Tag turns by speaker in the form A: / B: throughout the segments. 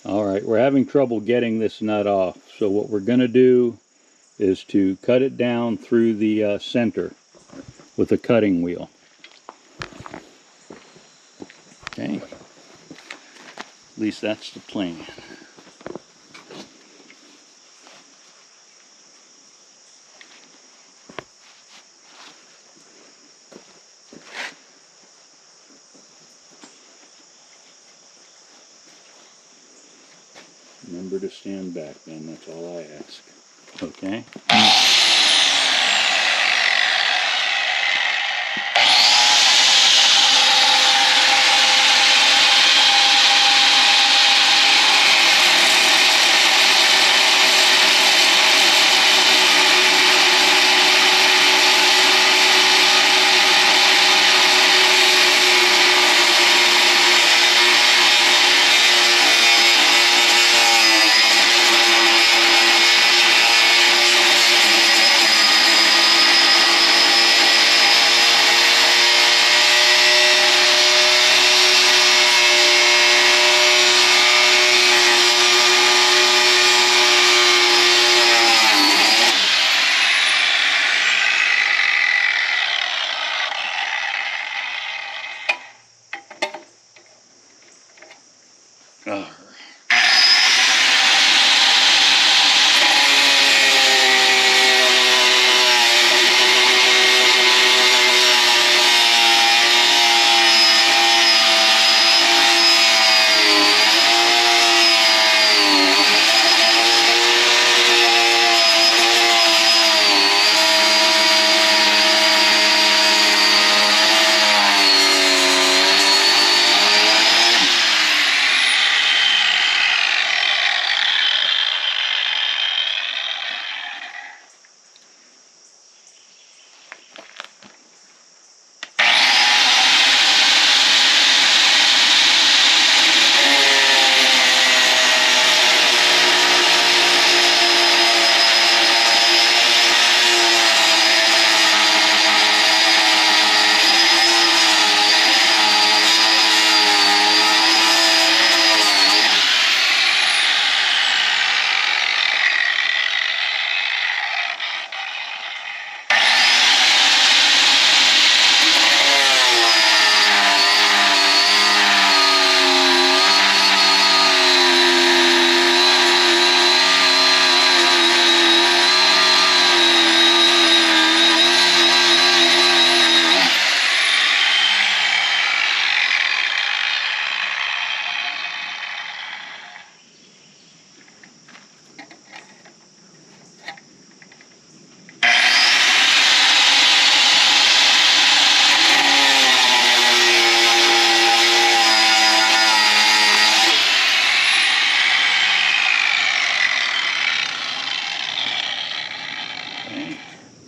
A: Alright, we're having trouble getting this nut off, so what we're going to do is to cut it down through the center with a cutting wheel. Okay, at least that's the plan. Remember to stand back, Ben, that's all I ask. Okay?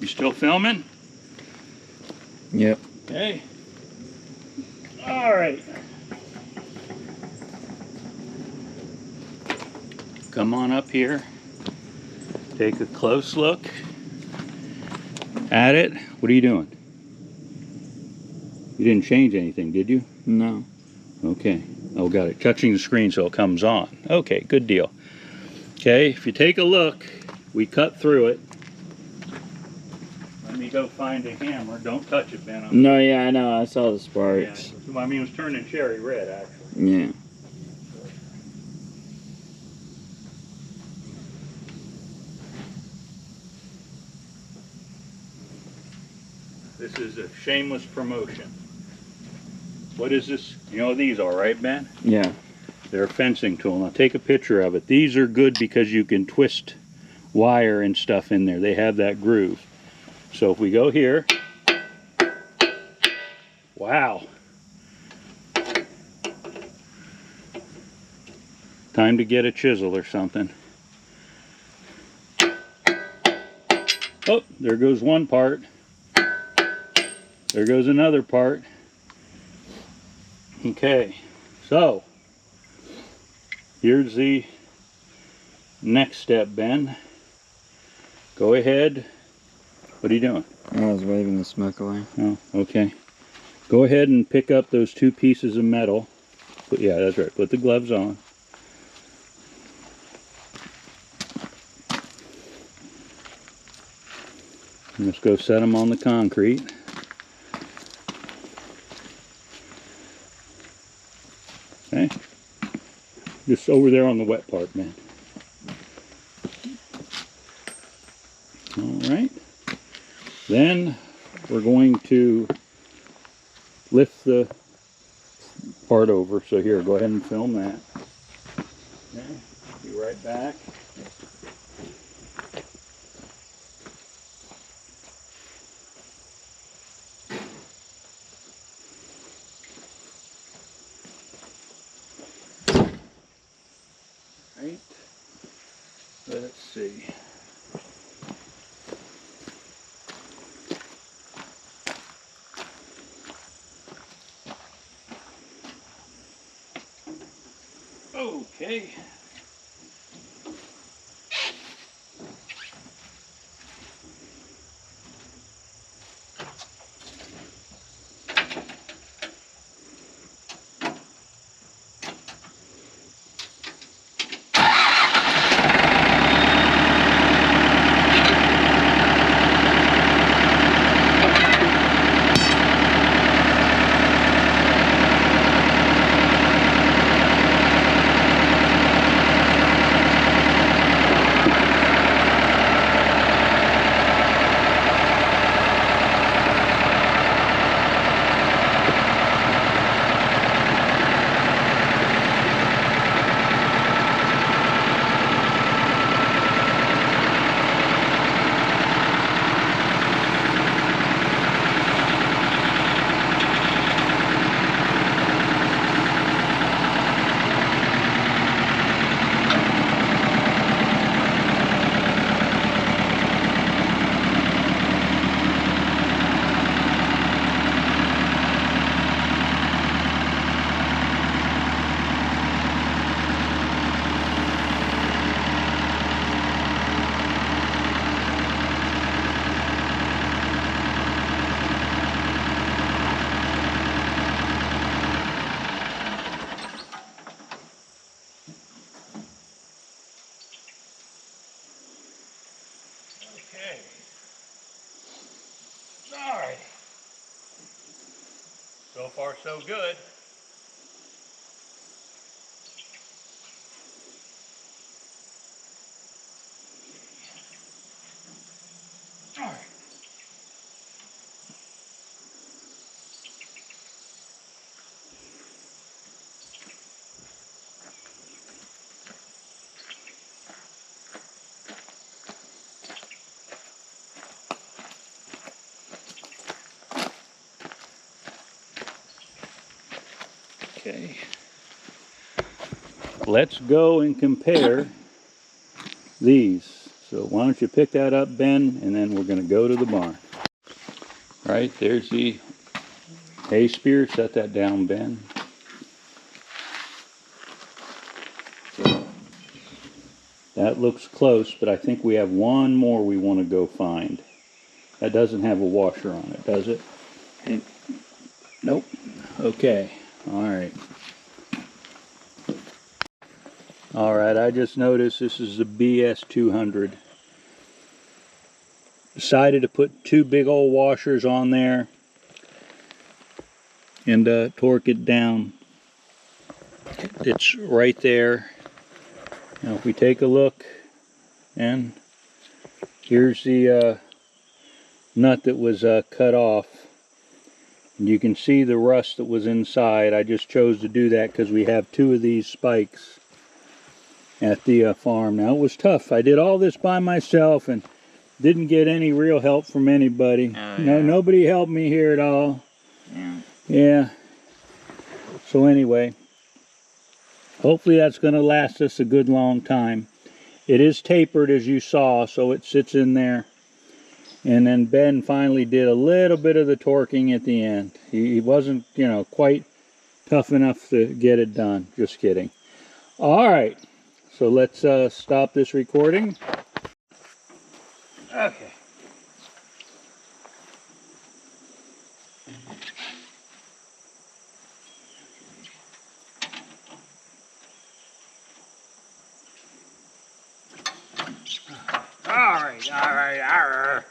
A: You still filming?
B: Yep.
A: Okay. All right. Come on up here. Take a close look at it. What are you doing? You didn't change anything, did you?
B: No.
A: Okay. Oh, got it. Touching the screen so it comes on. Okay, good deal. Okay, if you take a look, we cut through it. Let me go find a hammer. Don't touch it, Ben.
B: No, yeah, I know. I saw the sparks.
A: Yeah, I mean, it was turning cherry red, actually.
B: Yeah.
A: This is a shameless promotion. What is this? You know what these are, right, Ben?
B: Yeah.
A: They're a fencing tool. Now take a picture of it. These are good because you can twist wire and stuff in there. They have that groove. So if we go here, wow. Time to get a chisel or something. Oh, there goes one part. There goes another part. Okay, so here's the next step, Ben. Go ahead. What are you doing?
B: I was waving the smoke away.
A: Oh, okay. Go ahead and pick up those two pieces of metal. Yeah, that's right. Put the gloves on. Let's go set them on the concrete. Okay. Just over there on the wet part, man. All right. Then we're going to lift the part over. So here, go ahead and film that. Okay. Be right back. Right. Let's see. Okay. Okay. All right. So far, so good. All right. Okay. Let's go and compare these. So why don't you pick that up, Ben, and then we're going to go to the barn. All right, there's the hay spear. Set that down, Ben. That looks close, but I think we have one more we want to go find. That doesn't have a washer on it, does it? Nope. Okay. All right. All right, I just noticed this is the BS-200. Decided to put two big old washers on there and torque it down. It's right there. Now if we take a look, and here's the nut that was cut off. And you can see the rust that was inside. I just chose to do that because we have two of these spikes at the farm. Now it was tough. I did all this by myself and didn't get any real help from anybody.
B: Oh,
A: No,
B: yeah.
A: nobody helped me here at all.
B: Yeah.
A: Yeah. So anyway, hopefully that's going to last us a good long time. It is tapered as you saw, so it sits in there. And then Ben finally did a little bit of the torquing at the end. He wasn't, you know, quite tough enough to get it done. Just kidding. All right. So let's stop this recording. Okay. All right.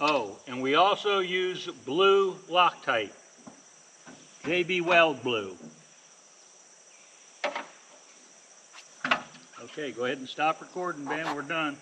A: Oh, and we also use blue Loctite. JB Weld blue. Okay, go ahead and stop recording, Ben. We're done.